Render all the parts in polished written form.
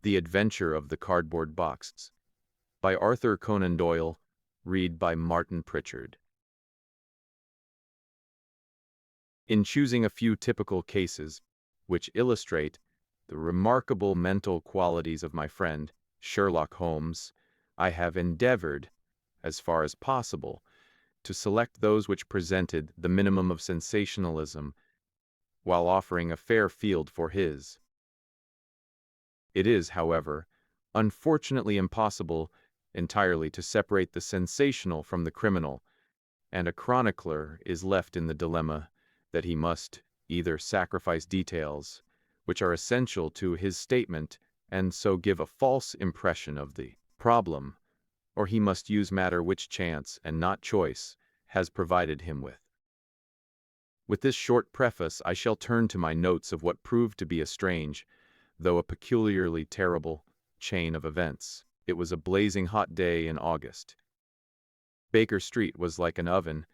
The Adventure of the Cardboard Box by Arthur Conan Doyle, read by Martin Prichard. In choosing a few typical cases, which illustrate the remarkable mental qualities of my friend, Sherlock Holmes, I have endeavored, as far as possible, to select those which presented the minimum of sensationalism, while offering a fair field for his. It is, however, unfortunately impossible entirely to separate the sensational from the criminal, and a chronicler is left in the dilemma that he must either sacrifice details which are essential to his statement and so give a false impression of the problem, or he must use matter which chance, and not choice, has provided him with. With this short preface, I shall turn to my notes of what proved to be a strange, though a peculiarly terrible, chain of events. It was a blazing hot day in August. Baker Street was like an oven,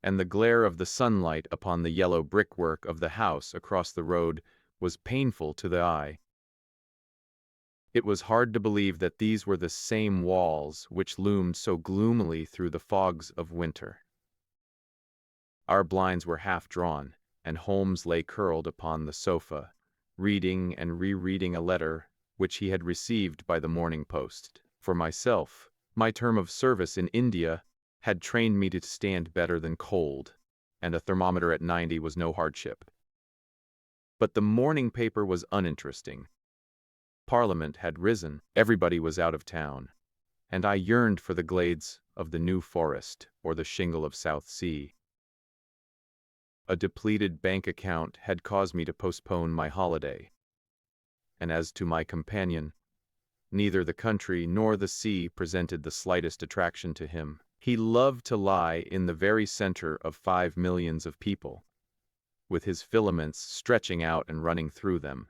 and the glare of the sunlight upon the yellow brickwork of the house across the road was painful to the eye. It was hard to believe that these were the same walls which loomed so gloomily through the fogs of winter. Our blinds were half drawn, and Holmes lay curled upon the sofa, reading and rereading a letter which he had received by the morning post. For myself, my term of service in India had trained me to stand better than cold, and a thermometer at 90 was no hardship. But the morning paper was uninteresting. Parliament had risen, everybody was out of town, and I yearned for the glades of the New Forest or the shingle of South Sea. A depleted bank account had caused me to postpone my holiday. And as to my companion, neither the country nor the sea presented the slightest attraction to him. He loved to lie in the very center of 5 millions of people, with his filaments stretching out and running through them,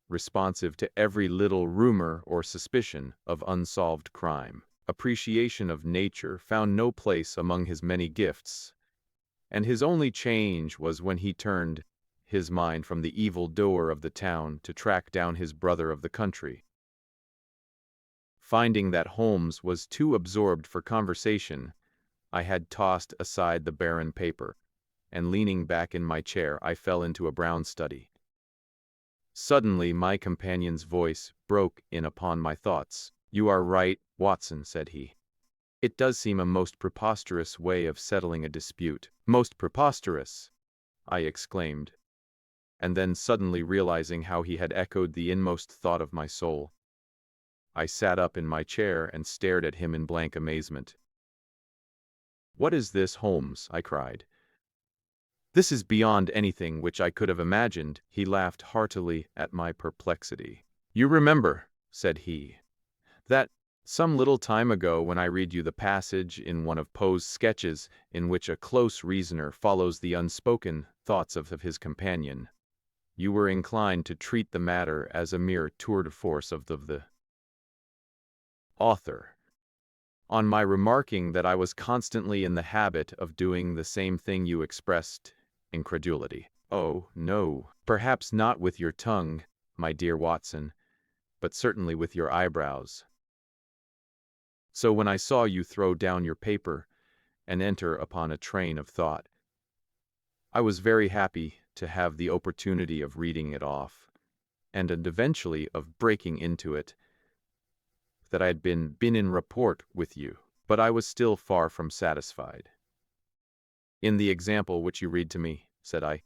responsive to every little rumor or suspicion of unsolved crime. Appreciation of nature found no place among his many gifts, and his only change was when he turned his mind from the evil doer of the town to track down his brother of the country. Finding that Holmes was too absorbed for conversation, I had tossed aside the barren paper, and leaning back in my chair, I fell into a brown study. Suddenly, my companion's voice broke in upon my thoughts. "You are right, Watson," said he. "It does seem a most preposterous way of settling a dispute." "Most preposterous!" I exclaimed, and then suddenly realizing how he had echoed the inmost thought of my soul, I sat up in my chair and stared at him in blank amazement. "What is this, Holmes?" I cried. "This is beyond anything which I could have imagined." He laughed heartily at my perplexity. "You remember," said he, "that some little time ago, when I read you the passage in one of Poe's sketches in which a close reasoner follows the unspoken thoughts of his companion, you were inclined to treat the matter as a mere tour de force of the author, on my remarking that I was constantly in the habit of doing the same thing. You expressed incredulity. "Oh, no, perhaps not with your tongue, my dear Watson, but certainly with your eyebrows. So when I saw you throw down your paper and enter upon a train of thought, I was very happy to have the opportunity of reading it off, and eventually of breaking into it, that I had been in rapport with you. But I was still far from satisfied." "In the example which you read to me," said I,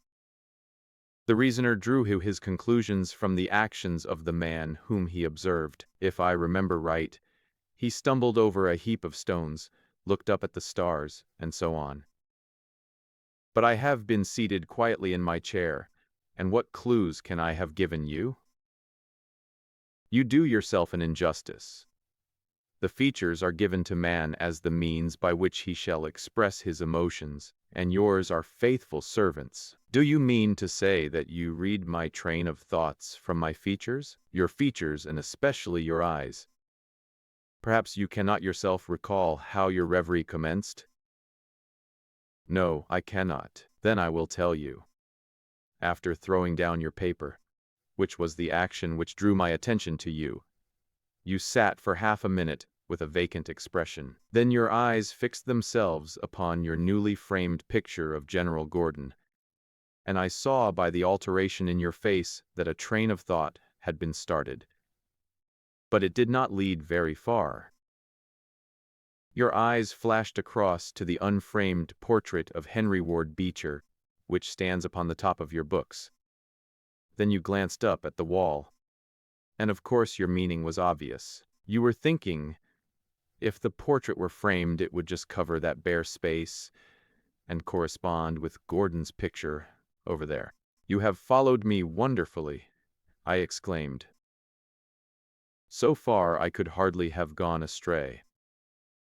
"the reasoner drew his conclusions from the actions of the man whom he observed. If I remember right, he stumbled over a heap of stones, looked up at the stars, and so on. But I have been seated quietly in my chair, and what clues can I have given you? You do yourself an injustice. The features are given to man as the means by which he shall express his emotions, and yours are faithful servants. Do you mean to say that you read my train of thoughts from my features? Your features, and especially your eyes. Perhaps you cannot yourself recall how your reverie commenced?" "No, I cannot." "Then I will tell you. After throwing down your paper, which was the action which drew my attention to you. You sat for half a minute with a vacant expression. Then your eyes fixed themselves upon your newly framed picture of General Gordon, and I saw by the alteration in your face that a train of thought had been started. But it did not lead very far. Your eyes flashed across to the unframed portrait of Henry Ward Beecher, which stands upon the top of your books. Then you glanced up at the wall, and of course your meaning was obvious. You were thinking, if the portrait were framed, it would just cover that bare space and correspond with Gordon's picture over there. "You have followed me wonderfully," I exclaimed. So far I could hardly have gone astray.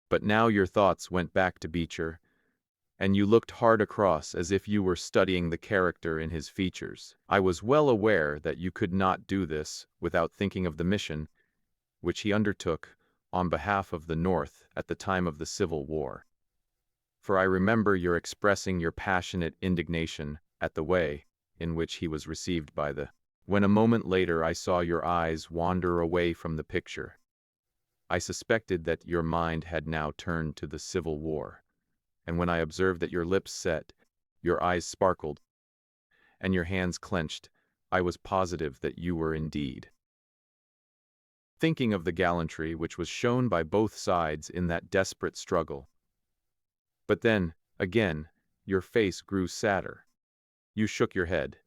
But now your thoughts went back to Beecher, and you looked hard across as if you were studying the character in his features. I was well aware that you could not do this without thinking of the mission which he undertook on behalf of the North at the time of the Civil War. For I remember your expressing your passionate indignation at the way in which he was received by the... When a moment later I saw your eyes wander away from the picture, I suspected that your mind had now turned to the Civil War, and when I observed that your lips set, your eyes sparkled, and your hands clenched, I was positive that you were indeed thinking of the gallantry which was shown by both sides in that desperate struggle. But then, again, your face grew sadder. You shook your head.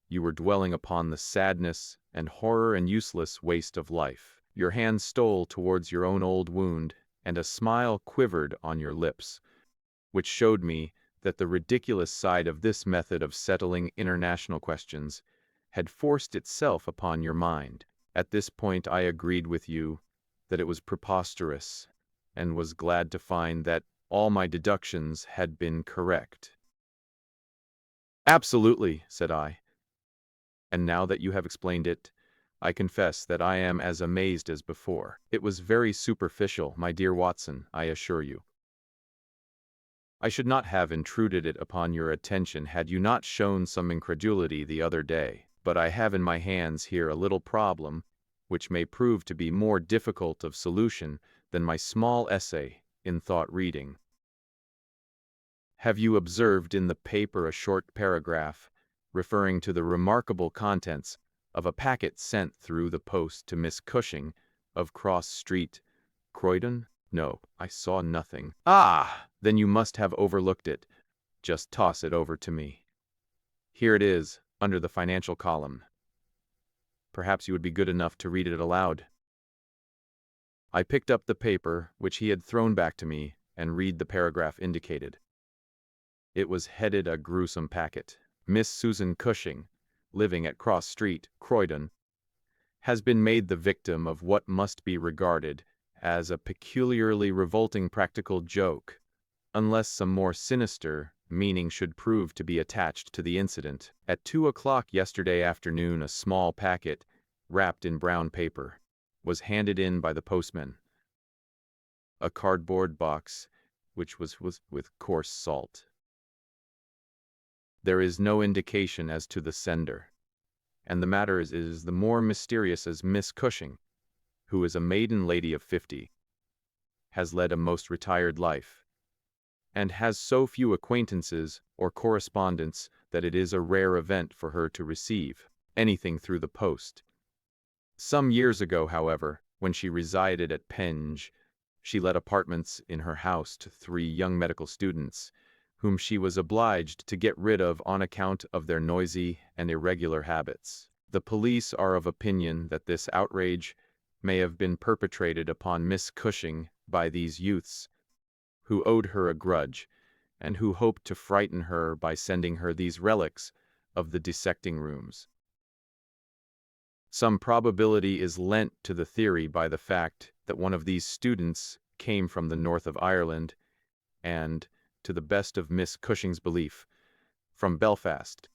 You were dwelling upon the sadness and horror and useless waste of life. Your hand stole towards your own old wound, and a smile quivered on your lips, which showed me that the ridiculous side of this method of settling international questions had forced itself upon your mind. At this point I agreed with you that it was preposterous, and was glad to find that all my deductions had been correct. "Absolutely," said I. "And now that you have explained it, I confess that I am as amazed as before. It was very superficial, my dear Watson, I assure you. I should not have intruded it upon your attention had you not shown some incredulity the other day. But I have in my hands here a little problem which may prove to be more difficult of solution than my small essay in thought reading. Have you observed in the paper a short paragraph referring to the remarkable contents of a packet sent through the post to Miss Cushing of Cross Street, Croydon? No, I saw nothing. Ah! Then you must have overlooked it. Just toss it over to me. Here it is, under the financial column. Perhaps you would be good enough to read it aloud." I picked up the paper which he had thrown back to me and read the paragraph indicated. It was headed a gruesome packet. "Miss Susan Cushing, living at Cross Street, Croydon, has been made the victim of what must be regarded as a peculiarly revolting practical joke, unless some more sinister meaning should prove to be attached to the incident. At 2 o'clock yesterday afternoon a small packet, wrapped in brown paper, was handed in by the postman. A cardboard box, which was with coarse salt. There is no indication as to the sender, and the matter is the more mysterious as Miss Cushing, who is a maiden lady of 50, has led a most retired life, and has so few acquaintances or correspondents that it is a rare event for her to receive anything through the post. Some years ago, however, when she resided at Penge, she let apartments in her house to 3 young medical students, whom she was obliged to get rid of on account of their noisy and irregular habits. The police are of opinion that this outrage may have been perpetrated upon Miss Cushing by these youths, who owed her a grudge, and who hoped to frighten her by sending her these relics of the dissecting rooms. Some probability is lent to the theory by the fact that one of these students came from the north of Ireland, and, to the best of Miss Cushing's belief, from Belfast.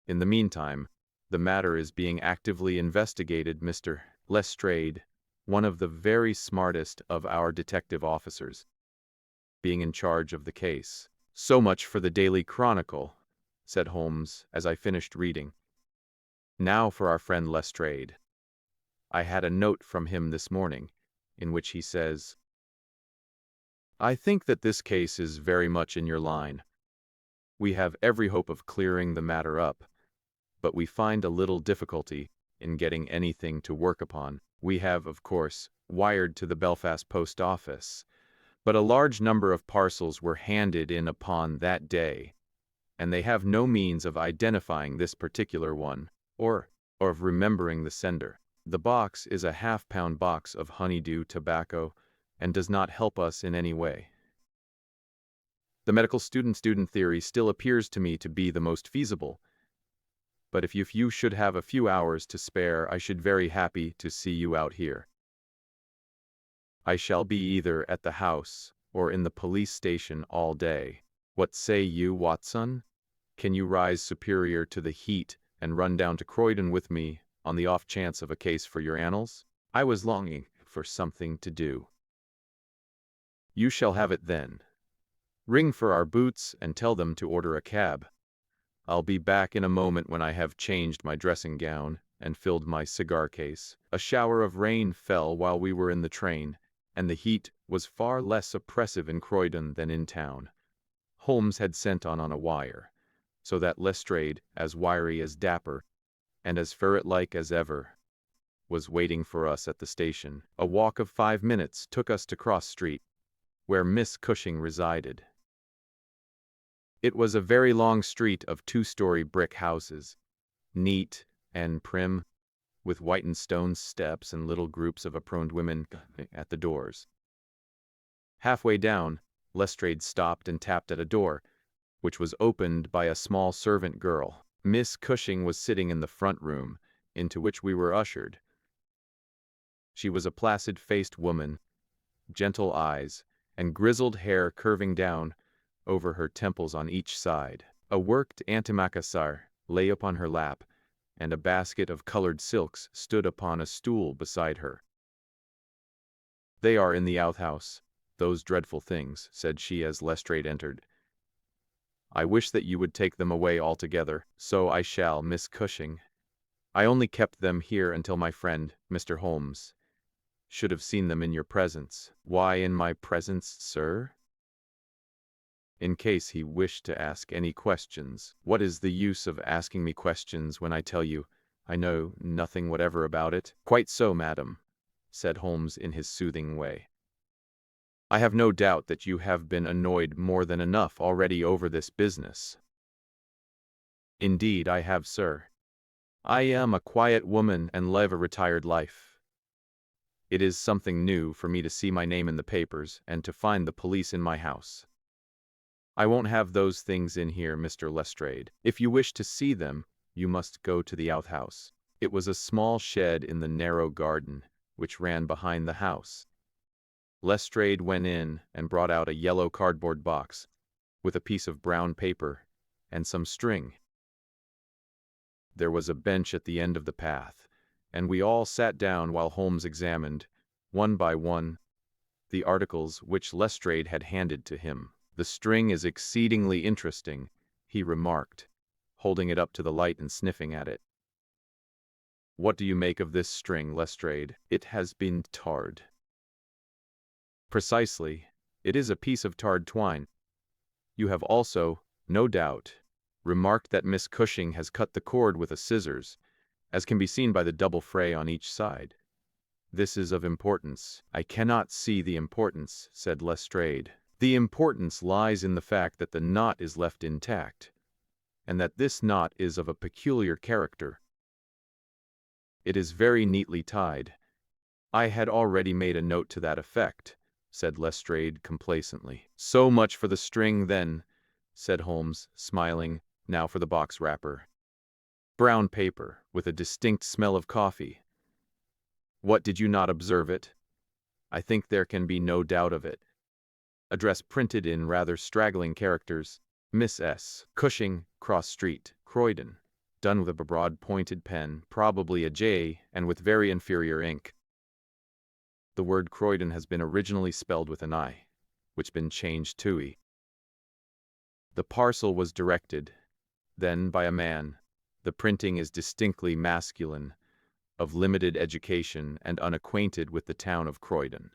In the meantime, the matter is being actively investigated. Mr. Lestrade, one of the very smartest of our detective officers, being in charge of the case. "So much for the Daily Chronicle," said Holmes as I finished reading. Now for our friend Lestrade. I had a note from him this morning, in which he says, I think that this case is very much in your line. We have every hope of clearing the matter up, but we find a little difficulty in getting anything to work upon. We have, of course, wired to the Belfast post office, but a large number of parcels were handed in upon that day, and they have no means of identifying this particular one, or of remembering the sender. The box is a half-pound box of honeydew tobacco and does not help us in any way. The medical student theory still appears to me to be the most feasible, but if you should have a few hours to spare, I should very happy to see you out here. I shall be either at the house or in the police station all day. What say you, Watson? Can you rise superior to the heat and run down to Croydon with me on the off chance of a case for your annals? I was longing for something to do. You shall have it then. Ring for our boots and tell them to order a cab. I'll be back in a moment when I have changed my dressing gown and filled my cigar case. A shower of rain fell while we were in the train, and the heat was far less oppressive in Croydon than in town. Holmes had sent on a wire, so that Lestrade, as wiry as dapper, and as ferret-like as ever, was waiting for us at the station. A walk of 5 minutes took us to Cross Street, where Miss Cushing resided. It was a very long street of 2-story brick houses, neat and prim, with whitened stone steps and little groups of aproned women at the doors. Halfway down, Lestrade stopped and tapped at a door, which was opened by a small servant girl. Miss Cushing was sitting in the front room, into which we were ushered. She was a placid-faced woman, gentle eyes, and grizzled hair curving down over her temples on each side. A worked antimacassar lay upon her lap, and a basket of colored silks stood upon a stool beside her. They are in the outhouse, those dreadful things, said she as Lestrade entered. I wish that you would take them away altogether. So I shall, Miss Cushing. I only kept them here until my friend, Mr. Holmes, should have seen them in your presence. Why in my presence, sir? In case he wished to ask any questions. What is the use of asking me questions when I tell you I know nothing whatever about it? Quite so, madam, said Holmes in his soothing way. I have no doubt that you have been annoyed more than enough already over this business. Indeed I have, sir. I am a quiet woman and live a retired life. It is something new for me to see my name in the papers and to find the police in my house. I won't have those things in here, Mr. Lestrade. If you wish to see them, you must go to the outhouse. It was a small shed in the narrow garden, which ran behind the house. Lestrade went in and brought out a yellow cardboard box, with a piece of brown paper and some string. There was a bench at the end of the path, and we all sat down while Holmes examined, one by one, the articles which Lestrade had handed to him. The string is exceedingly interesting, he remarked, holding it up to the light and sniffing at it. What do you make of this string, Lestrade? It has been tarred. Precisely, it is a piece of tarred twine. You have also, no doubt, remarked that Miss Cushing has cut the cord with a scissors, as can be seen by the double fray on each side. This is of importance. I cannot see the importance, said Lestrade. The importance lies in the fact that the knot is left intact, and that this knot is of a peculiar character. It is very neatly tied. I had already made a note to that effect, said Lestrade complacently. So much for the string, then, said Holmes, smiling. Now for the box wrapper. Brown paper, with a distinct smell of coffee. What, did you not observe it? I think there can be no doubt of it. Address printed in rather straggling characters, Miss S. Cushing, Cross Street, Croydon. Done with a broad pointed pen, probably a J, and with very inferior ink. The word Croydon has been originally spelled with an I, which been changed to E. The parcel was directed, then by a man, The printing is distinctly masculine, of limited education and unacquainted with the town of Croydon.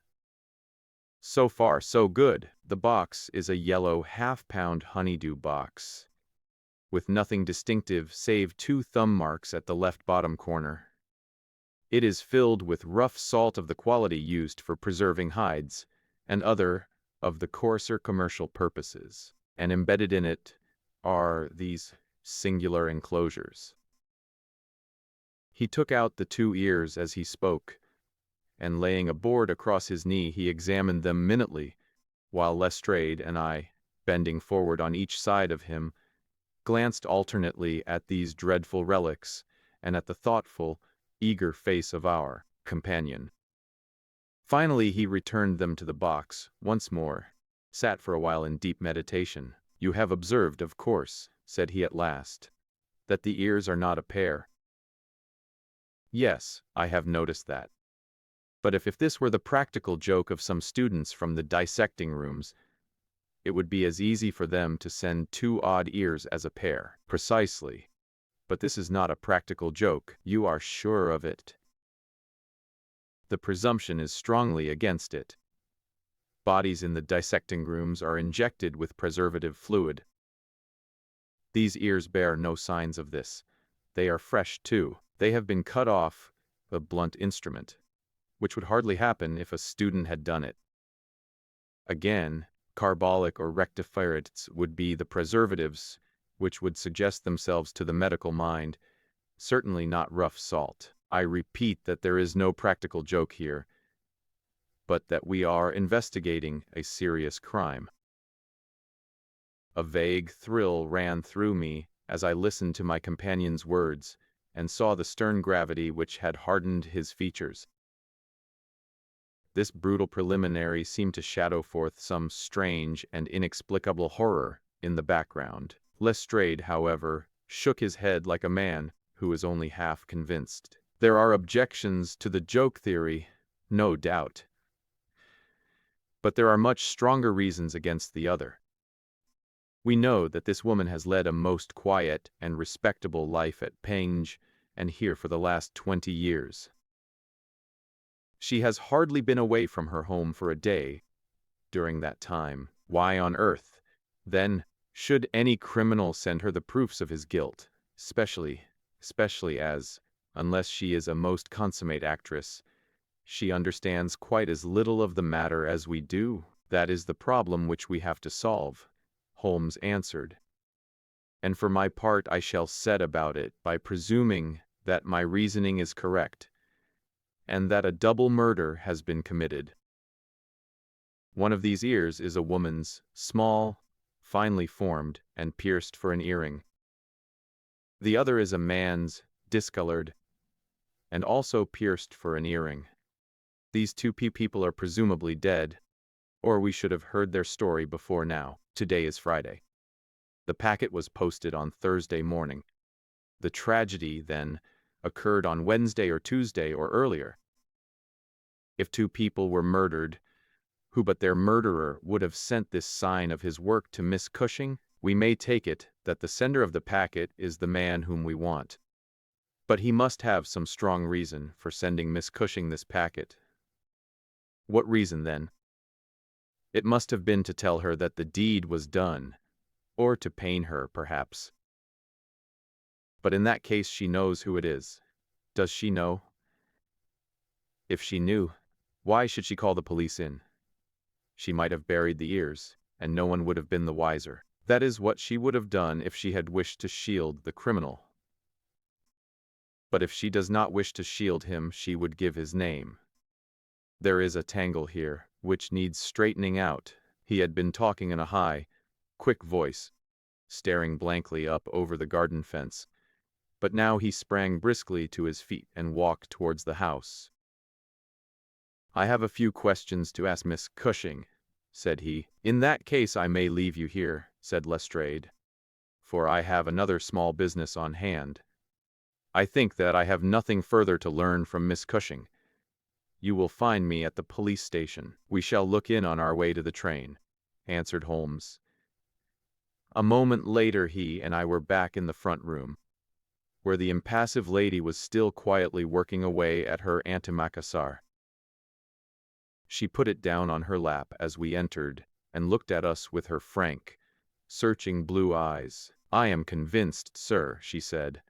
So far, so good. The box is a yellow half-pound honeydew box, with nothing distinctive save 2 thumb marks at the left bottom corner. It is filled with rough salt of the quality used for preserving hides and other of the coarser commercial purposes, and embedded in it are these singular enclosures. He took out the 2 ears as he spoke, and laying a board across his knee, he examined them minutely, while Lestrade and I, bending forward on each side of him, glanced alternately at these dreadful relics and at the thoughtful, eager face of our companion. Finally he returned them to the box once more, sat for a while in deep meditation. "You have observed, of course," said he at last, "that the ears are not a pair." "Yes, I have noticed that. But if this were the practical joke of some students from the dissecting rooms, it would be as easy for them to send 2 odd ears as a pair." "Precisely. But this is not a practical joke. You are sure of it?" "The presumption is strongly against it. Bodies in the dissecting rooms are injected with preservative fluid. These ears bear no signs of this. They are fresh, too. They have been cut off a blunt instrument, which would hardly happen if a student had done it. Again, carbolic or rectifierates would be the preservatives which would suggest themselves to the medical mind, certainly not rough salt. I repeat that there is no practical joke here, but that we are investigating a serious crime." A vague thrill ran through me as I listened to my companion's words and saw the stern gravity which had hardened his features. This brutal preliminary seemed to shadow forth some strange and inexplicable horror in the background. Lestrade, however, shook his head like a man who is only half convinced. "There are objections to the joke theory, no doubt. But there are much stronger reasons against the other. We know that this woman has led a most quiet and respectable life at Penge and here for the last 20 years. She has hardly been away from her home for a day during that time. Why on earth, then, should any criminal send her the proofs of his guilt, especially as, unless she is a most consummate actress, she understands quite as little of the matter as we do?" "That is the problem which we have to solve," Holmes answered. "And for my part I shall set about it by presuming that my reasoning is correct, and that a double murder has been committed. One of these ears is a woman's, small, finely formed, and pierced for an earring. The other is a man's, discolored, and also pierced for an earring. These 2 people are presumably dead, or we should have heard their story before now. Today is Friday. The packet was posted on Thursday morning. The tragedy, then, occurred on Wednesday or Tuesday or earlier. If 2 people were murdered, who but their murderer would have sent this sign of his work to Miss Cushing? We may take it that the sender of the packet is the man whom we want. But he must have some strong reason for sending Miss Cushing this packet. What reason, then? It must have been to tell her that the deed was done, or to pain her, perhaps. But in that case she knows who it is. Does she know? If she knew, why should she call the police in? She might have buried the ears, and no one would have been the wiser. That is what she would have done if she had wished to shield the criminal. But if she does not wish to shield him, she would give his name. There is a tangle here, which needs straightening out." He had been talking in a high, quick voice, staring blankly up over the garden fence, but now he sprang briskly to his feet and walked towards the house. "I have a few questions to ask Miss Cushing," said he. "In that case I may leave you here," said Lestrade, "for I have another small business on hand. I think that I have nothing further to learn from Miss Cushing. You will find me at the police station." "We shall look in on our way to the train," answered Holmes. A moment later he and I were back in the front room. where the impassive lady was still quietly working away at her antimacassar. She put it down on her lap as we entered, and looked at us with her frank, searching blue eyes. "I am convinced, sir," she said,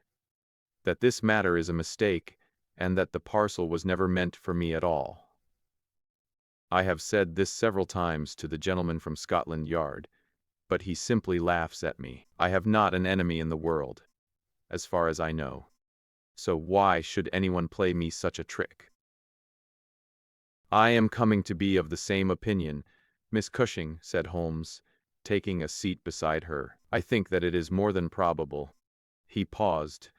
"that this matter is a mistake, and that the parcel was never meant for me at all. I have said this several times to the gentleman from Scotland Yard, but he simply laughs at me. I have not an enemy in the world, as far as I know. So why should anyone play me such a trick?" "I am coming to be of the same opinion, Miss Cushing," said Holmes, taking a seat beside her. "I think that it is more than probable." He paused,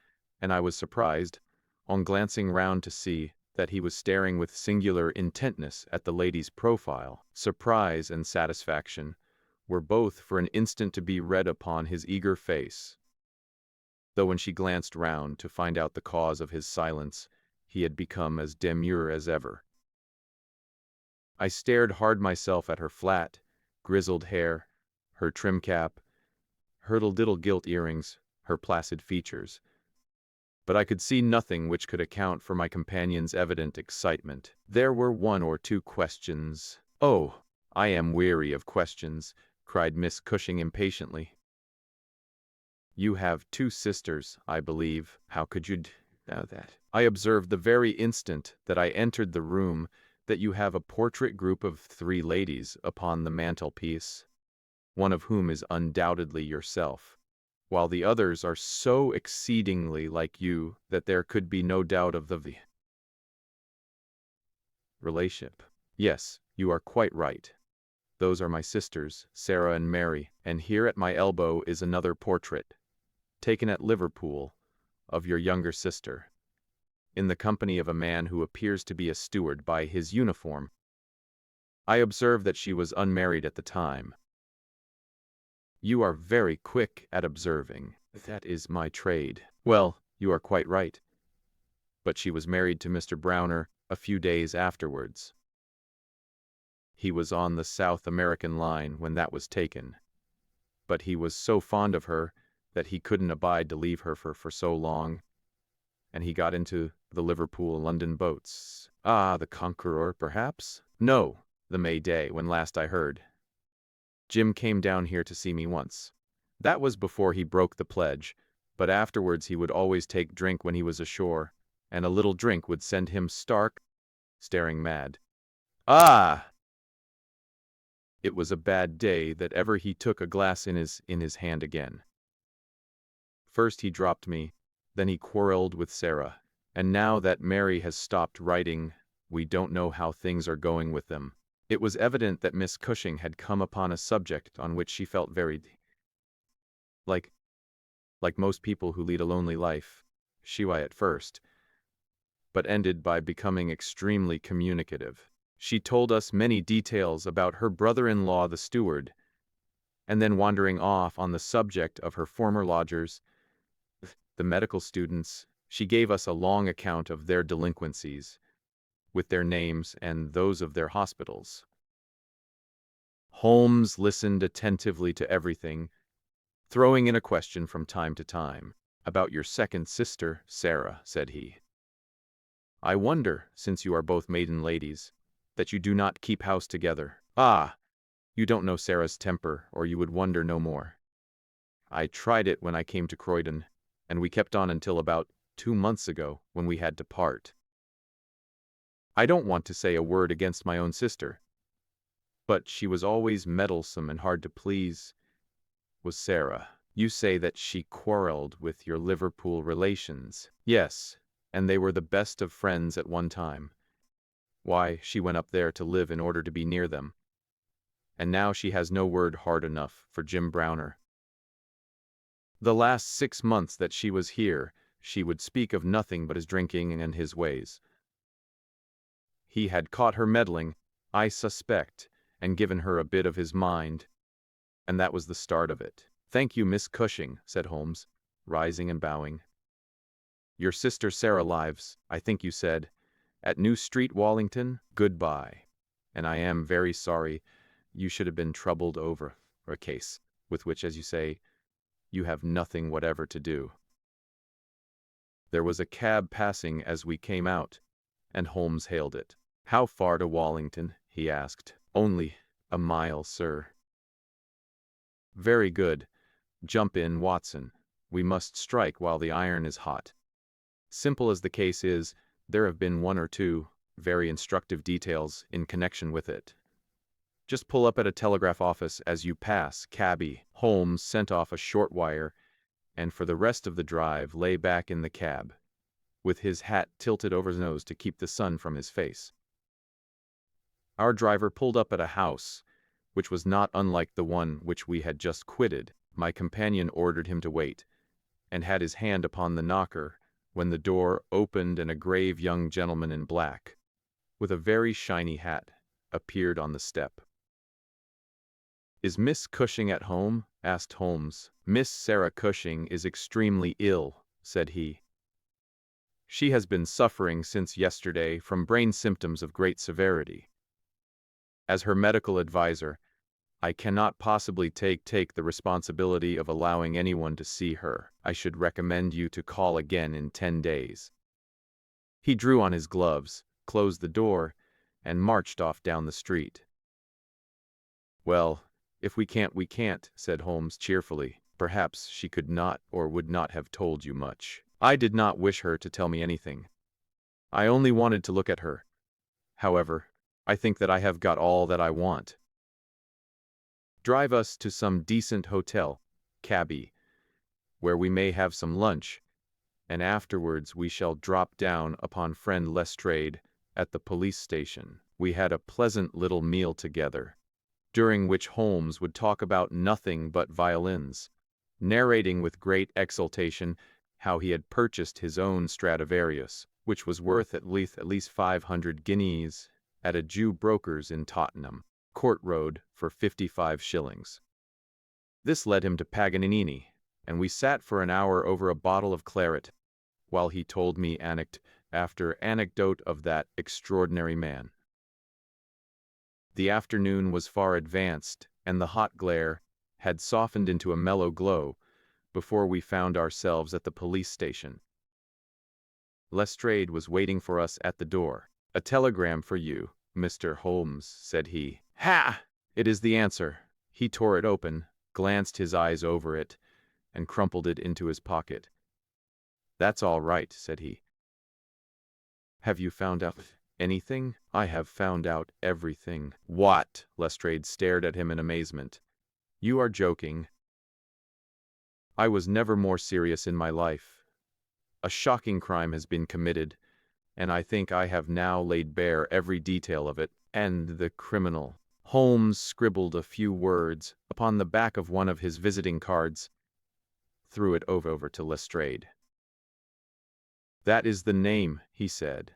and I was surprised, on glancing round to see that he was staring with singular intentness at the lady's profile. Surprise and satisfaction were both for an instant to be read upon his eager face, though when she glanced round to find out the cause of his silence, he had become as demure as ever. I stared hard myself at her flat, grizzled hair, her trim cap, her little gilt earrings, her placid features, but I could see nothing which could account for my companion's evident excitement. There were one or two questions. "Oh, I am weary of questions," cried Miss Cushing impatiently. "You have two sisters, I believe. How could you know that? I observed the very instant that I entered the room that you have a portrait group of 3 ladies upon the mantelpiece, one of whom is undoubtedly yourself, while the others are so exceedingly like you that there could be no doubt of the relationship. Yes, you are quite right. Those are my sisters, Sarah and Mary, and here at my elbow is another portrait, taken at Liverpool, of your younger sister, in the company of a man who appears to be a steward by his uniform. I observed that she was unmarried at the time." "You are very quick at observing." "That is my trade." "Well, you are quite right. But she was married to Mr. Browner a few days afterwards. He was on the South American line when that was taken, but he was so fond of her that he couldn't abide to leave her for so long, and he got into the Liverpool-London boats." "Ah, the Conqueror, perhaps?" "No, the May Day, when last I heard. Jim came down here to see me once. That was before he broke the pledge, but afterwards he would always take drink when he was ashore, and a little drink would send him staring mad. Ah! It was a bad day that ever he took a glass in his hand again. First he dropped me, then he quarreled with Sarah, and now that Mary has stopped writing, we don't know how things are going with them." It was evident that Miss Cushing had come upon a subject on which she felt very like most people who lead a lonely life, she at first, but ended by becoming extremely communicative. She told us many details about her brother-in-law the steward, and then wandering off on the subject of her former lodgers, the medical students, she gave us a long account of their delinquencies, with their names and those of their hospitals. Holmes listened attentively to everything, throwing in a question from time to time. "About your second sister, Sarah," said he. "I wonder, since you are both maiden ladies, that you do not keep house together." "Ah, you don't know Sarah's temper, or you would wonder no more. I tried it when I came to Croydon, and we kept on until about 2 months ago, when we had to part. I don't want to say a word against my own sister, but she was always meddlesome and hard to please, was Sarah. You say that she quarreled with your Liverpool relations." "Yes, and they were the best of friends at one time. Why, she went up there to live in order to be near them. And now she has no word hard enough for Jim Browner. The last 6 months that she was here, she would speak of nothing but his drinking and his ways. He had caught her meddling, I suspect, and given her a bit of his mind, and that was the start of it." "Thank you, Miss Cushing," said Holmes, rising and bowing. "Your sister Sarah lives, I think you said, at New Street, Wallington? Goodbye, and I am very sorry you should have been troubled over a case with which, as you say, you have nothing whatever to do." There was a cab passing as we came out, and Holmes hailed it. "How far to Wallington?" he asked. "Only a mile, sir." "Very good. Jump in, Watson. We must strike while the iron is hot." Simple as the case is, there have been one or two very instructive details in connection with it. "Just pull up at a telegraph office as you pass, cabby." Holmes sent off a short wire, and for the rest of the drive lay back in the cab, with his hat tilted over his nose to keep the sun from his face. Our driver pulled up at a house, which was not unlike the one which we had just quitted. My companion ordered him to wait, and had his hand upon the knocker, when the door opened and a grave young gentleman in black, with a very shiny hat, appeared on the step. "Is Miss Cushing at home?" asked Holmes. "Miss Sarah Cushing is extremely ill," said he. "She has been suffering since yesterday from brain symptoms of great severity. As her medical adviser, I cannot possibly take the responsibility of allowing anyone to see her. I should recommend you to call again in 10 days. He drew on his gloves, closed the door, and marched off down the street. "Well, if we can't," said Holmes cheerfully. "Perhaps she could not or would not have told you much." I did not wish her to tell me anything. I only wanted to look at her. However, I think that I have got all that I want. "Drive us to some decent hotel, cabby, where we may have some lunch, and afterwards we shall drop down upon friend Lestrade at the police station." We had a pleasant little meal together, during which Holmes would talk about nothing but violins, narrating with great exultation how he had purchased his own Stradivarius, which was worth at least 500 guineas, at a Jew broker's in Tottenham Court Road for 55 shillings. This led him to Paganini, and we sat for an hour over a bottle of claret, while he told me anecdote after anecdote of that extraordinary man. The afternoon was far advanced, and the hot glare had softened into a mellow glow before we found ourselves at the police station. Lestrade was waiting for us at the door. "A telegram for you, Mr. Holmes," said he. "Ha! It is the answer." He tore it open, glanced his eyes over it, and crumpled it into his pocket. "That's all right," said he. "Have you found out anything?" "I have found out everything." "What?" Lestrade stared at him in amazement. "You are joking." "I was never more serious in my life. A shocking crime has been committed, and I think I have now laid bare every detail of it, and the criminal." Holmes scribbled a few words upon the back of one of his visiting cards, threw it over to Lestrade. "That is the name," he said.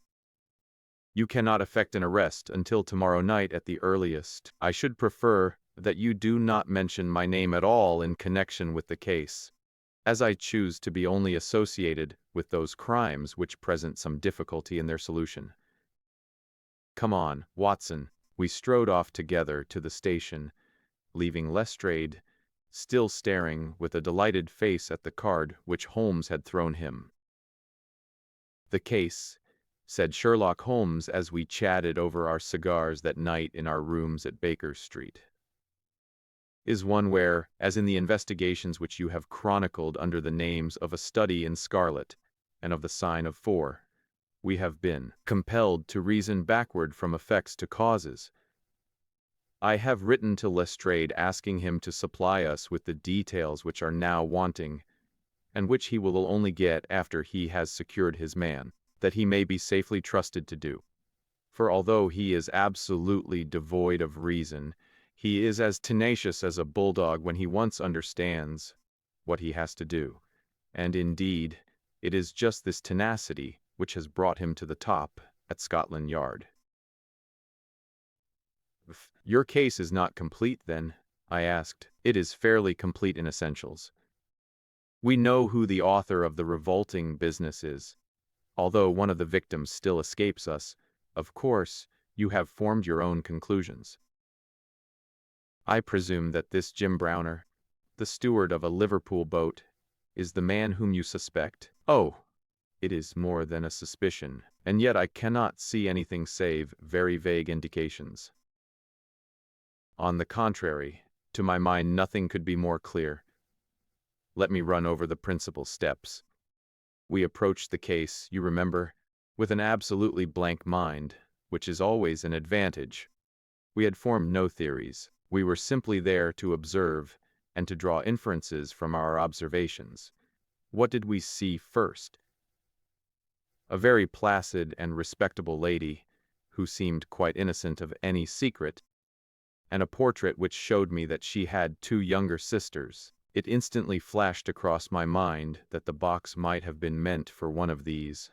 "You cannot effect an arrest until tomorrow night at the earliest. I should prefer that you do not mention my name at all in connection with the case, as I choose to be only associated with those crimes which present some difficulty in their solution. Come on, Watson." We strode off together to the station, leaving Lestrade still staring with a delighted face at the card which Holmes had thrown him. "The case," said Sherlock Holmes as we chatted over our cigars that night in our rooms at Baker Street, "is one where, as in the investigations which you have chronicled under the names of A Study in Scarlet and of The Sign of 4, we have been compelled to reason backward from effects to causes. I have written to Lestrade asking him to supply us with the details which are now wanting, and which he will only get after he has secured his man, that he may be safely trusted to do. For although he is absolutely devoid of reason, he is as tenacious as a bulldog when he once understands what he has to do, and indeed, it is just this tenacity which has brought him to the top at Scotland Yard." "Your case is not complete, then?" I asked. "It is fairly complete in essentials. We know who the author of the revolting business is. Although one of the victims still escapes us, of course, you have formed your own conclusions. I presume that this Jim Browner, the steward of a Liverpool boat, is the man whom you suspect." "Oh, It is more than a suspicion, and yet I cannot see anything save very vague indications. On the contrary, to my mind nothing could be more clear. Let me run over the principal steps. We approached the case, you remember, with an absolutely blank mind, which is always an advantage. We had formed no theories. We were simply there to observe and to draw inferences from our observations. What did we see first? A very placid and respectable lady, who seemed quite innocent of any secret, and a portrait which showed me that she had 2 younger sisters. It instantly flashed across my mind that the box might have been meant for one of these.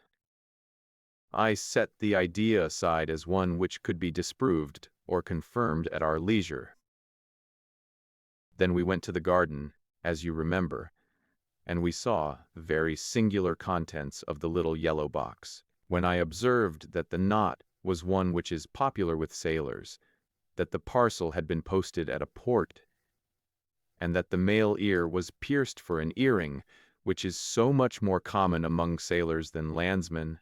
I set the idea aside as one which could be disproved or confirmed at our leisure. Then we went to the garden, as you remember, and we saw the very singular contents of the little yellow box. When I observed that the knot was one which is popular with sailors, that the parcel had been posted at a port, and that the male ear was pierced for an earring, which is so much more common among sailors than landsmen,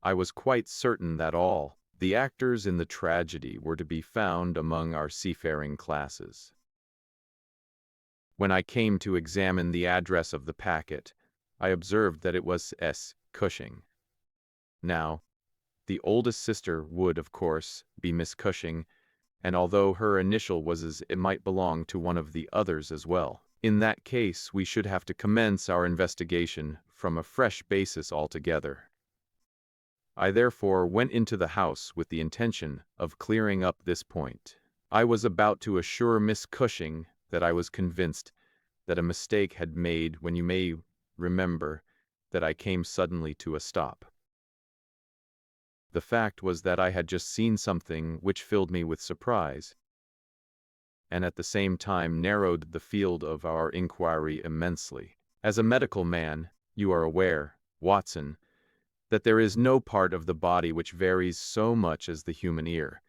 I was quite certain that all the actors in the tragedy were to be found among our seafaring classes. When I came to examine the address of the packet, I observed that it was S. Cushing. Now, the oldest sister would, of course, be Miss Cushing, and although her initial was as it might belong to one of the others as well. In that case, we should have to commence our investigation from a fresh basis altogether. I therefore went into the house with the intention of clearing up this point. I was about to assure Miss Cushing that I was convinced that a mistake had made when you may remember that I came suddenly to a stop. The fact was that I had just seen something which filled me with surprise, and at the same time narrowed the field of our inquiry immensely. As a medical man, you are aware, Watson, that there is no part of the body which varies so much as the human ear.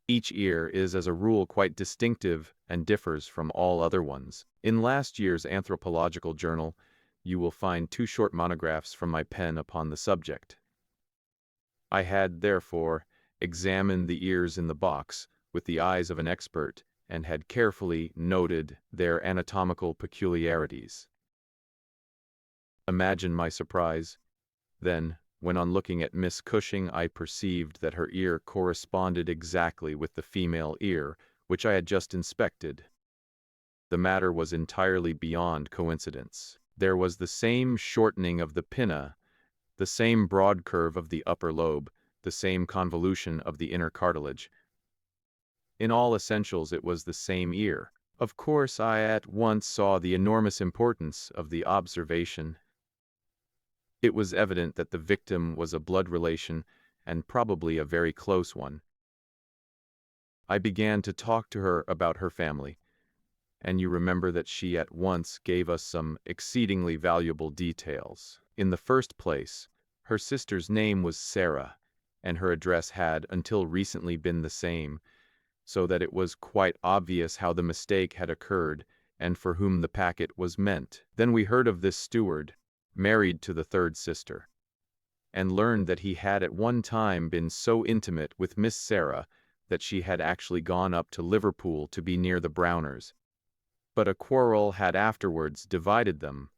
Each ear is as a rule quite distinctive and differs from all other ones. In last year's anthropological journal, you will find 2 short monographs from my pen upon the subject. I had, therefore, examined the ears in the box with the eyes of an expert and had carefully noted their anatomical peculiarities. Imagine my surprise, then, when on looking at Miss Cushing I perceived that her ear corresponded exactly with the female ear which I had just inspected. The matter was entirely beyond coincidence. There was the same shortening of the pinna, the same broad curve of the upper lobe, the same convolution of the inner cartilage. In all essentials it was the same ear. Of course, I at once saw the enormous importance of the observation. It was evident that the victim was a blood relation, and probably a very close one. I began to talk to her about her family, and you remember that she at once gave us some exceedingly valuable details. In the first place, her sister's name was Sarah, and her address had until recently been the same, so that it was quite obvious how the mistake had occurred and for whom the packet was meant. Then we heard of this steward, married to the 3rd sister, and learned that he had at one time been so intimate with Miss Sarah that she had actually gone up to Liverpool to be near the Browners. But a quarrel had afterwards divided them.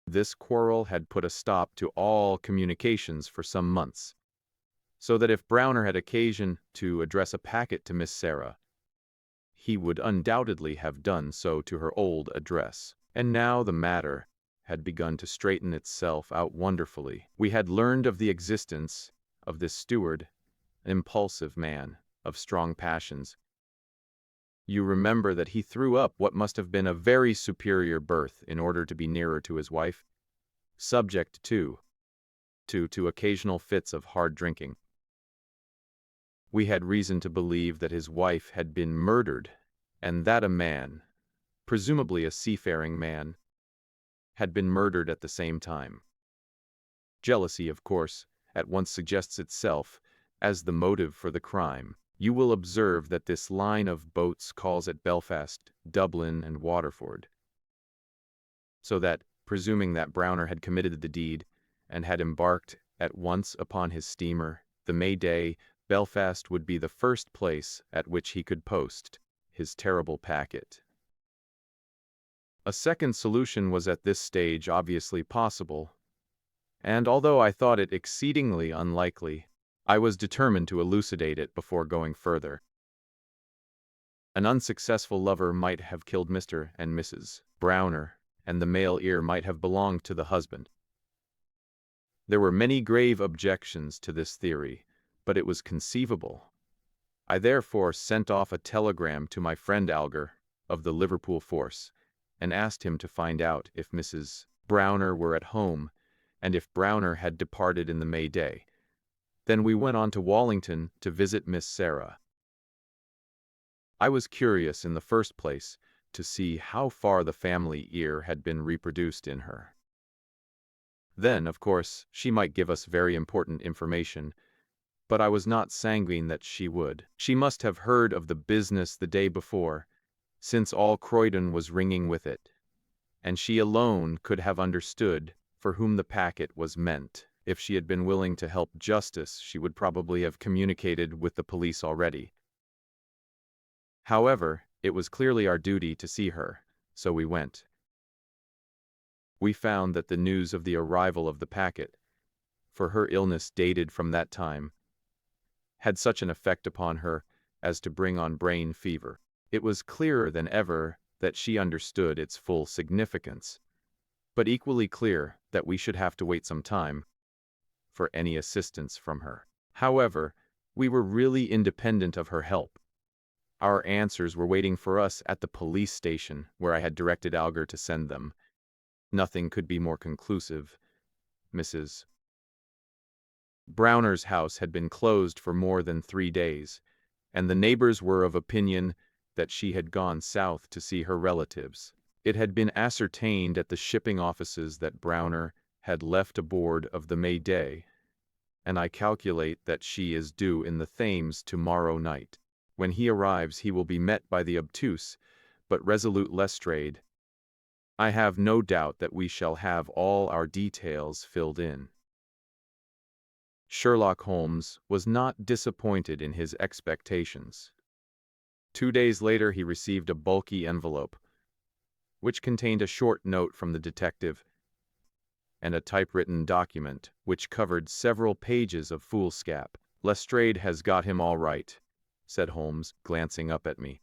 This quarrel had put a stop to all communications for some months, so that if Browner had occasion to address a packet to Miss Sarah, he would undoubtedly have done so to her old address. And now the matter had begun to straighten itself out wonderfully. We had learned of the existence of this steward, an impulsive man of strong passions. You remember that he threw up what must have been a very superior berth in order to be nearer to his wife, subject to occasional fits of hard drinking. We had reason to believe that his wife had been murdered, and that a man, presumably a seafaring man, had been murdered at the same time. Jealousy, of course, at once suggests itself as the motive for the crime. You will observe that this line of boats calls at Belfast, Dublin, and Waterford, so that, presuming that Browner had committed the deed and had embarked at once upon his steamer, the Mayday, Belfast would be the first place at which he could post his terrible packet. A second solution was at this stage obviously possible, and although I thought it exceedingly unlikely, I was determined to elucidate it before going further. An unsuccessful lover might have killed Mr. and Mrs. Browner, and the male ear might have belonged to the husband. There were many grave objections to this theory, but it was conceivable. I therefore sent off a telegram to my friend Alger, of the Liverpool force, and asked him to find out if Mrs. Browner were at home, and if Browner had departed in the Mayday. Then we went on to Wallington to visit Miss Sarah. I was curious in the first place to see how far the family ear had been reproduced in her. Then, of course, she might give us very important information, but I was not sanguine that she would. She must have heard of the business the day before, since all Croydon was ringing with it, and she alone could have understood for whom the packet was meant. If she had been willing to help justice, she would probably have communicated with the police already. However, it was clearly our duty to see her, so we went. We found that the news of the arrival of the packet, for her illness dated from that time, had such an effect upon her as to bring on brain fever. It was clearer than ever that she understood its full significance, but equally clear that we should have to wait some time for any assistance from her. However, we were really independent of her help. Our answers were waiting for us at the police station, where I had directed Alger to send them. Nothing could be more conclusive. Mrs. Browner's house had been closed for more than 3 days, and the neighbors were of opinion that she had gone south to see her relatives. It had been ascertained at the shipping offices that Browner had left aboard of the Mayday, and I calculate that she is due in the Thames tomorrow night. When he arrives, he will be met by the obtuse but resolute Lestrade. I have no doubt that we shall have all our details filled in. Sherlock Holmes was not disappointed in his expectations. 2 days later he received a bulky envelope, which contained a short note from the detective and a typewritten document which covered several pages of foolscap. "Lestrade has got him all right," said Holmes, glancing up at me.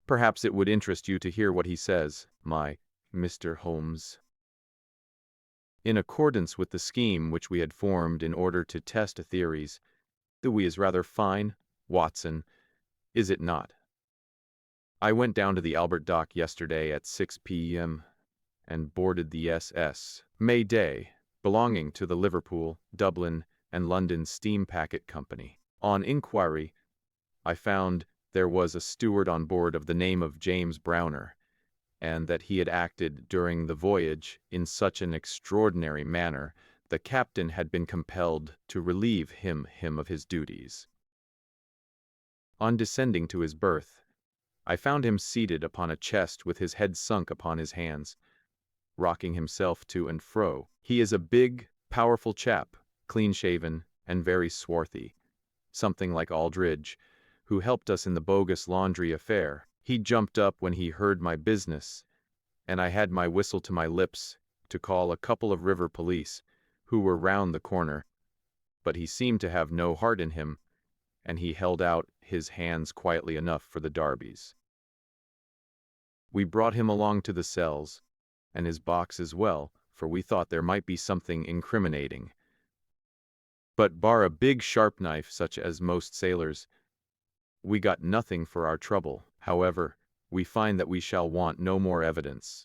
"Perhaps it would interest you to hear what he says, my Mr. Holmes. In accordance with the scheme which we had formed in order to test theories, the we is rather fine, Watson, is it not? I went down to the Albert Dock yesterday at 6 p.m. and boarded the SS Mayday, belonging to the Liverpool, Dublin, and London Steam Packet Company. On inquiry, I found there was a steward on board of the name of James Browner, and that he had acted during the voyage in such an extraordinary manner, the captain had been compelled to relieve him of his duties. On descending to his berth, I found him seated upon a chest with his head sunk upon his hands, rocking himself to and fro. He is a big, powerful chap, clean-shaven and very swarthy, something like Aldridge, who helped us in the bogus laundry affair. He jumped up when he heard my business, and I had my whistle to my lips to call a couple of river police, who were round the corner, but he seemed to have no heart in him, and he held out his hands quietly enough for the darbies. We brought him along to the cells, and his box as well, for we thought there might be something incriminating. But bar a big sharp knife such as most sailors, we got nothing for our trouble. However, we find that we shall want no more evidence,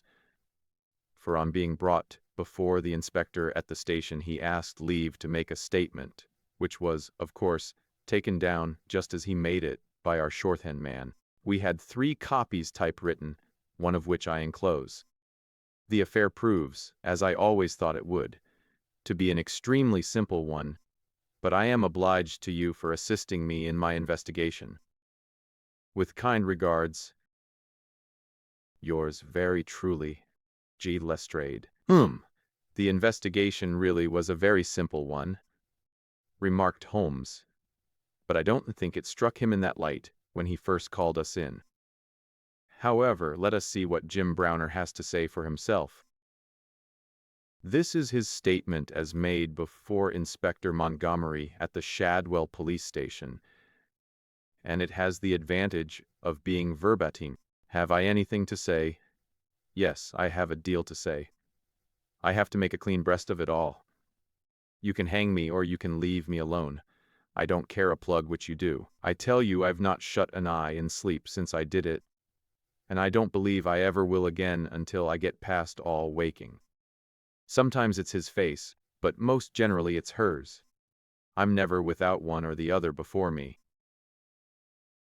for on being brought before the inspector at the station he asked leave to make a statement, which was, of course, taken down just as he made it by our shorthand man. We had 3 copies typewritten, one of which I enclose. The affair proves, as I always thought it would, to be an extremely simple one, but I am obliged to you for assisting me in my investigation. With kind regards, yours very truly, G. Lestrade. The investigation really was a very simple one, remarked Holmes, but I don't think it struck him in that light when he first called us in. However, let us see what Jim Browner has to say for himself. This is his statement as made before Inspector Montgomery at the Shadwell police station, and it has the advantage of being verbatim. Have I anything to say? Yes, I have a deal to say. I have to make a clean breast of it all. You can hang me or you can leave me alone. I don't care a plug which you do. I tell you I've not shut an eye in sleep since I did it, and I don't believe I ever will again until I get past all waking. Sometimes it's his face, but most generally it's hers. I'm never without one or the other before me.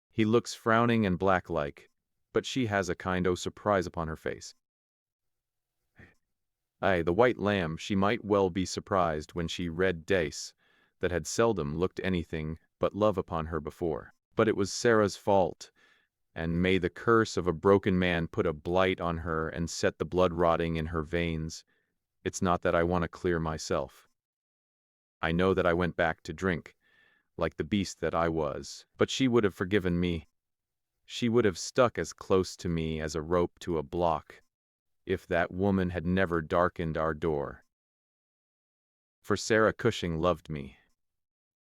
He looks frowning and black-like, but she has a kind o' surprise upon her face. Aye, the white lamb, she might well be surprised when she read Dace, that had seldom looked anything but love upon her before. But it was Sarah's fault, and may the curse of a broken man put a blight on her and set the blood rotting in her veins. It's not that I want to clear myself. I know that I went back to drink, like the beast that I was, but she would have forgiven me. She would have stuck as close to me as a rope to a block, if that woman had never darkened our door. For Sarah Cushing loved me.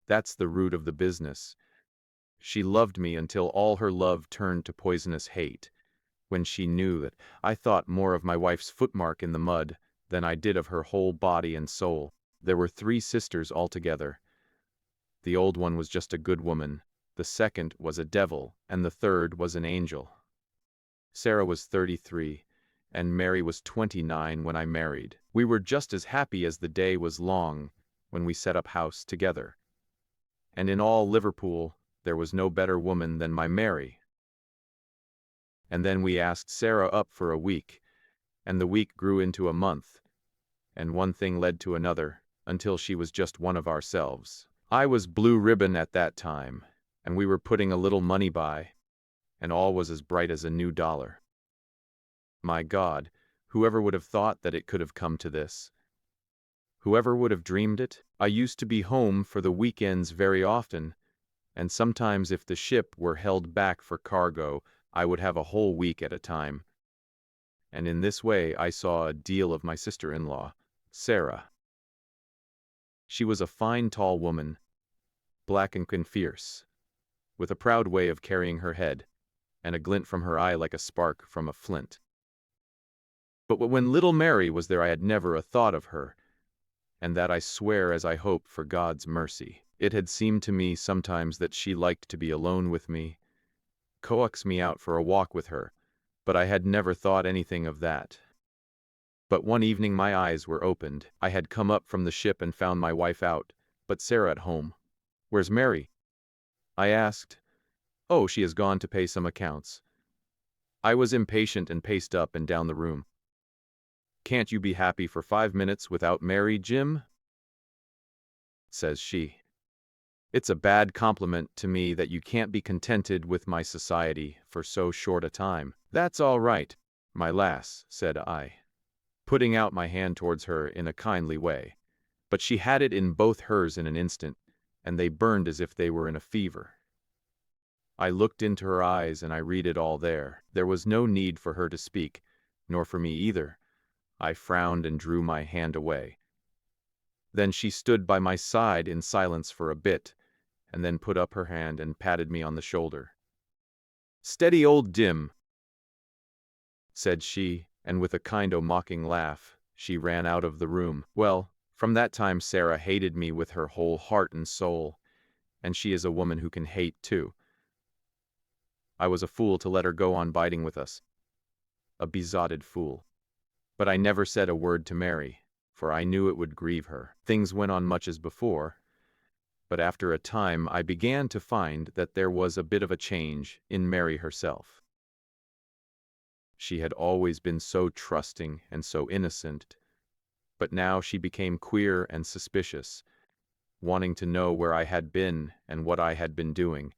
That's the root of the business. She loved me until all her love turned to poisonous hate, when she knew that I thought more of my wife's footmark in the mud than I did of her whole body and soul. There were 3 sisters altogether. The old one was just a good woman, the second was a devil, and the third was an angel. Sarah was 33, and Mary was 29 when I married. We were just as happy as the day was long when we set up house together. And in all Liverpool there was no better woman than my Mary. And then we asked Sarah up for a week, and the week grew into a month, and one thing led to another, until she was just one of ourselves. I was blue ribbon at that time, and we were putting a little money by, and all was as bright as a new dollar. My God, whoever would have thought that it could have come to this? Whoever would have dreamed it? I used to be home for the weekends very often, and sometimes if the ship were held back for cargo, I would have a whole week at a time. And in this way I saw a deal of my sister-in-law, Sarah. She was a fine tall woman, black and fierce, with a proud way of carrying her head, and a glint from her eye like a spark from a flint. But when little Mary was there I had never a thought of her, and that I swear as I hope for God's mercy. It had seemed to me sometimes that she liked to be alone with me, coax me out for a walk with her, but I had never thought anything of that. But one evening my eyes were opened. I had come up from the ship and found my wife out, but Sarah at home. "Where's Mary?" I asked. "Oh, she has gone to pay some accounts." I was impatient and paced up and down the room. "Can't you be happy for 5 minutes without Mary, Jim?" says she. "It's a bad compliment to me that you can't be contented with my society for so short a time." "That's all right, my lass," said I, putting out my hand towards her in a kindly way. But she had it in both hers in an instant, and they burned as if they were in a fever. I looked into her eyes and I read it all there. There was no need for her to speak, nor for me either. I frowned and drew my hand away. Then she stood by my side in silence for a bit, and then put up her hand and patted me on the shoulder. "Steady, old Dim," said she, and with a kind o' mocking laugh, she ran out of the room. Well, from that time Sarah hated me with her whole heart and soul, and she is a woman who can hate too. I was a fool to let her go on biting with us. A besotted fool. But I never said a word to Mary, for I knew it would grieve her. Things went on much as before, but after a time I began to find that there was a bit of a change in Mary herself. She had always been so trusting and so innocent, but now she became queer and suspicious, wanting to know where I had been and what I had been doing,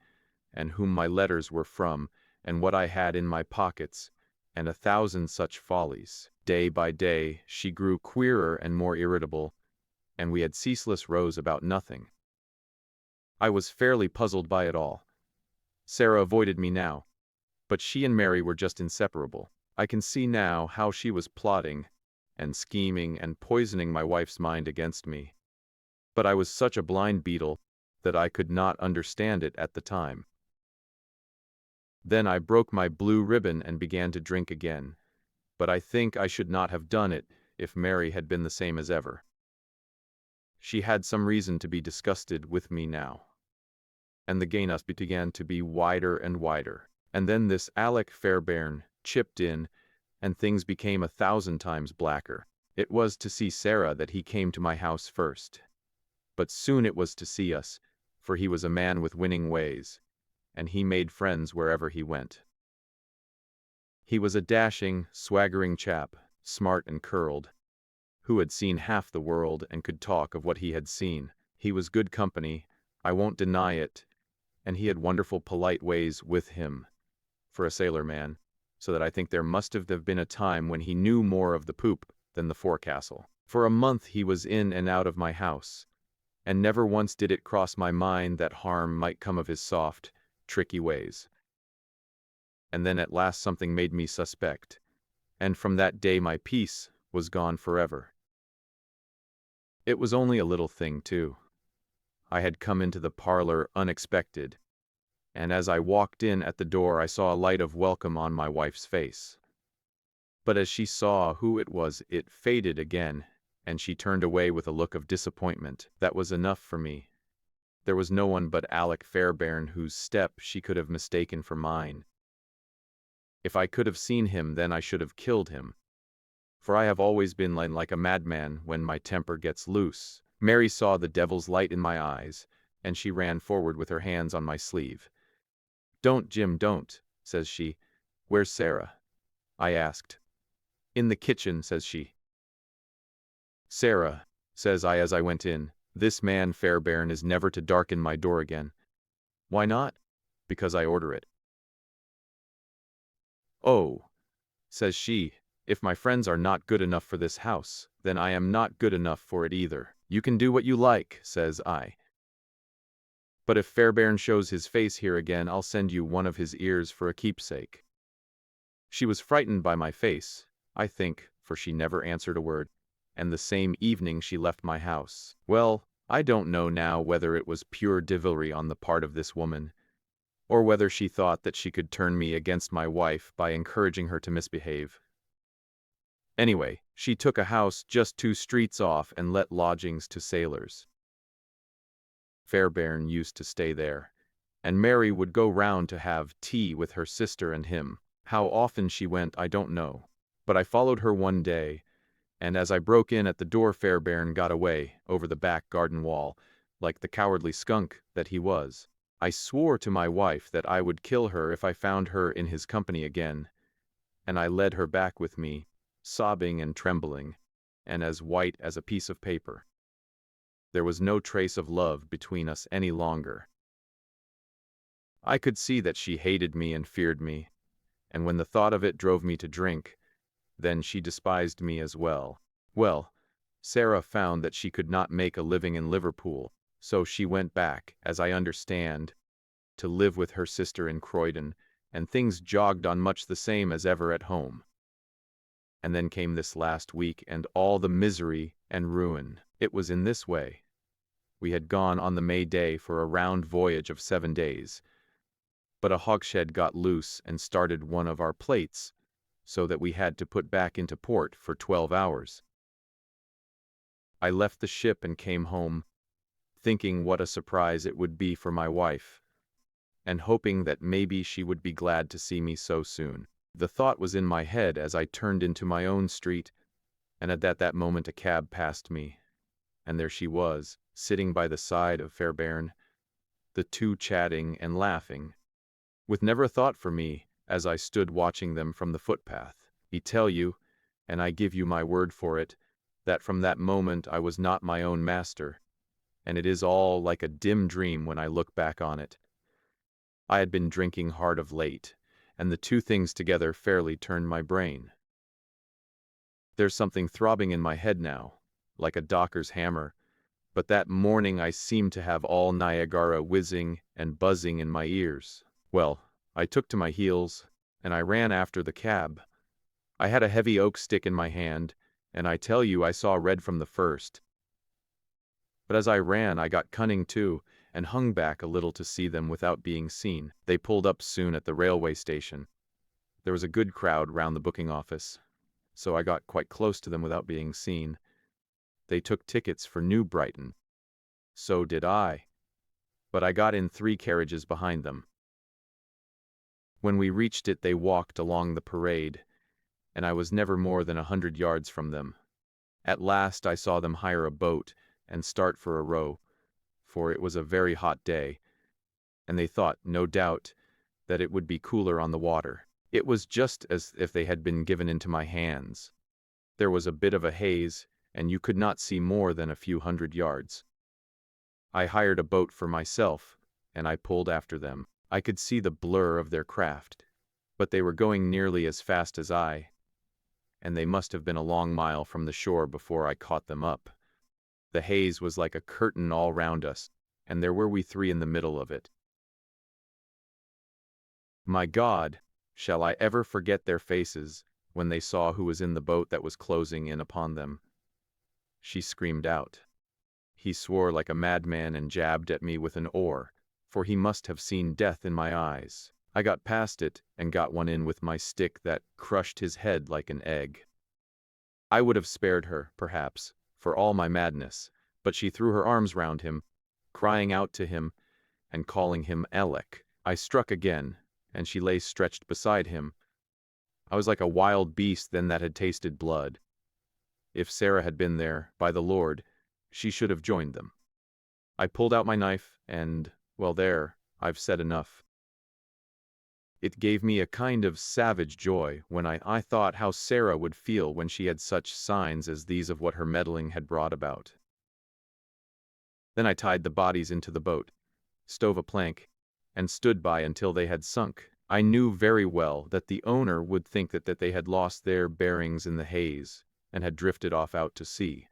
and whom my letters were from, and what I had in my pockets, and 1,000 such follies. day by day, she grew queerer and more irritable, and we had ceaseless rows about nothing. I was fairly puzzled by it all. Sarah avoided me now, but she and Mary were just inseparable. I can see now how she was plotting and scheming and poisoning my wife's mind against me. But I was such a blind beetle that I could not understand it at the time. Then I broke my blue ribbon and began to drink again, but I think I should not have done it if Mary had been the same as ever. She had some reason to be disgusted with me now, and the gayness began to be wider and wider. And then this Alec Fairbairn chipped in, and things became 1,000 times blacker. It was to see Sarah that he came to my house first, but soon it was to see us, for he was a man with winning ways, and he made friends wherever he went. He was a dashing, swaggering chap, smart and curled, who had seen half the world and could talk of what he had seen. He was good company, I won't deny it, and he had wonderful polite ways with him, for a sailor man, so that I think there must have been a time when he knew more of the poop than the forecastle. For a month he was in and out of my house, and never once did it cross my mind that harm might come of his soft, tricky ways. And then at last something made me suspect, and from that day my peace was gone forever. It was only a little thing, too. I had come into the parlor unexpected, and as I walked in at the door I saw a light of welcome on my wife's face. But as she saw who it was, it faded again, and she turned away with a look of disappointment. That was enough for me. There was no one but Alec Fairbairn whose step she could have mistaken for mine. If I could have seen him, then I should have killed him, for I have always been like a madman when my temper gets loose. Mary saw the devil's light in my eyes, and she ran forward with her hands on my sleeve. "Don't, Jim, don't," says she. "Where's Sarah?" I asked. "In the kitchen," says she. "Sarah," says I as I went in, "this man Fairbairn is never to darken my door again." "Why not?" "Because I order it." "Oh," says she, "if my friends are not good enough for this house, then I am not good enough for it either." "You can do what you like," says I. "But if Fairbairn shows his face here again, I'll send you one of his ears for a keepsake." She was frightened by my face, I think, for she never answered a word, and the same evening she left my house. Well, I don't know now whether it was pure devilry on the part of this woman, or whether she thought that she could turn me against my wife by encouraging her to misbehave. Anyway, she took a house just 2 streets off and let lodgings to sailors. Fairbairn used to stay there, and Mary would go round to have tea with her sister and him. How often she went I don't know, but I followed her one day, and as I broke in at the door Fairbairn got away over the back garden wall, like the cowardly skunk that he was. I swore to my wife that I would kill her if I found her in his company again, and I led her back with me, sobbing and trembling, and as white as a piece of paper. There was no trace of love between us any longer. I could see that she hated me and feared me, and when the thought of it drove me to drink, then she despised me as well. Well, Sarah found that she could not make a living in Liverpool, so she went back, as I understand, to live with her sister in Croydon, and things jogged on much the same as ever at home. And then came this last week and all the misery and ruin. It was in this way. We had gone on the May Day for a round voyage of 7 days, but a hogshead got loose and started one of our plates, so that we had to put back into port for 12 hours. I left the ship and came home, thinking what a surprise it would be for my wife, and hoping that maybe she would be glad to see me so soon. The thought was in my head as I turned into my own street, and at that moment a cab passed me, and there she was, sitting by the side of Fairbairn, the two chatting and laughing, with never a thought for me as I stood watching them from the footpath. I tell you, and I give you my word for it, that from that moment I was not my own master, and it is all like a dim dream when I look back on it. I had been drinking hard of late, and the two things together fairly turned my brain. There's something throbbing in my head now, like a docker's hammer, but that morning I seemed to have all Niagara whizzing and buzzing in my ears. Well, I took to my heels, and I ran after the cab. I had a heavy oak stick in my hand, and I tell you I saw red from the first. But as I ran, I got cunning too, and hung back a little to see them without being seen. They pulled up soon at the railway station. There was a good crowd round the booking office, so I got quite close to them without being seen. They took tickets for New Brighton. So did I, but I got in 3 carriages behind them. When we reached it, they walked along the parade, and I was never more than 100 yards from them. At last I saw them hire a boat and start for a row, for it was a very hot day, and they thought, no doubt, that it would be cooler on the water. It was just as if they had been given into my hands. There was a bit of a haze, and you could not see more than a few 100 yards. I hired a boat for myself, and I pulled after them. I could see the blur of their craft, but they were going nearly as fast as I, and they must have been a long mile from the shore before I caught them up. The haze was like a curtain all round us, and there were we 3 in the middle of it. My God, shall I ever forget their faces when they saw who was in the boat that was closing in upon them? She screamed out. He swore like a madman and jabbed at me with an oar, for he must have seen death in my eyes. I got past it and got one in with my stick that crushed his head like an egg. I would have spared her, perhaps, for all my madness, but she threw her arms round him, crying out to him and calling him Elec. I struck again, and she lay stretched beside him. I was like a wild beast then that had tasted blood. If Sarah had been there, by the Lord, she should have joined them. I pulled out my knife, and, well, there, I've said enough. It gave me a kind of savage joy when I thought how Sarah would feel when she had such signs as these of what her meddling had brought about. Then I tied the bodies into the boat, stove a plank, and stood by until they had sunk. I knew very well that the owner would think that they had lost their bearings in the haze, and had drifted off out to sea.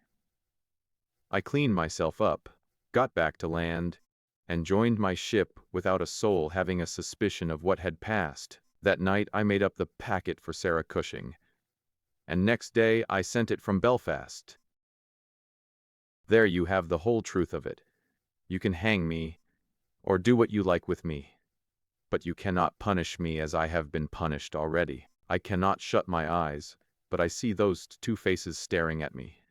I cleaned myself up, got back to land, and joined my ship without a soul having a suspicion of what had passed. That night I made up the packet for Sarah Cushing, and next day I sent it from Belfast. There you have the whole truth of it. You can hang me, or do what you like with me, but you cannot punish me as I have been punished already. I cannot shut my eyes, but I see those 2 faces staring at me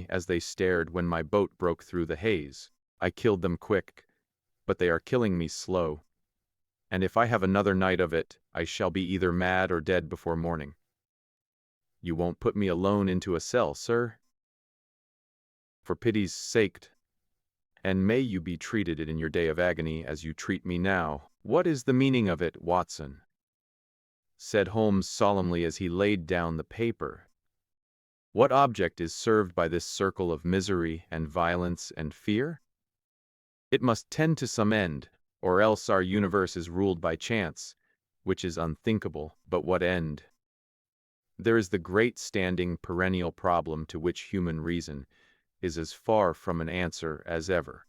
as they stared when my boat broke through the haze. I killed them quick, but they are killing me slow, and if I have another night of it, I shall be either mad or dead before morning. You won't put me alone into a cell, sir? For pity's sake, and may you be treated in your day of agony as you treat me now. What is the meaning of it, Watson? Said Holmes solemnly as he laid down the paper. What object is served by this circle of misery and violence and fear? It must tend to some end, or else our universe is ruled by chance, which is unthinkable. But what end? There is the great standing perennial problem to which human reason is as far from an answer as ever.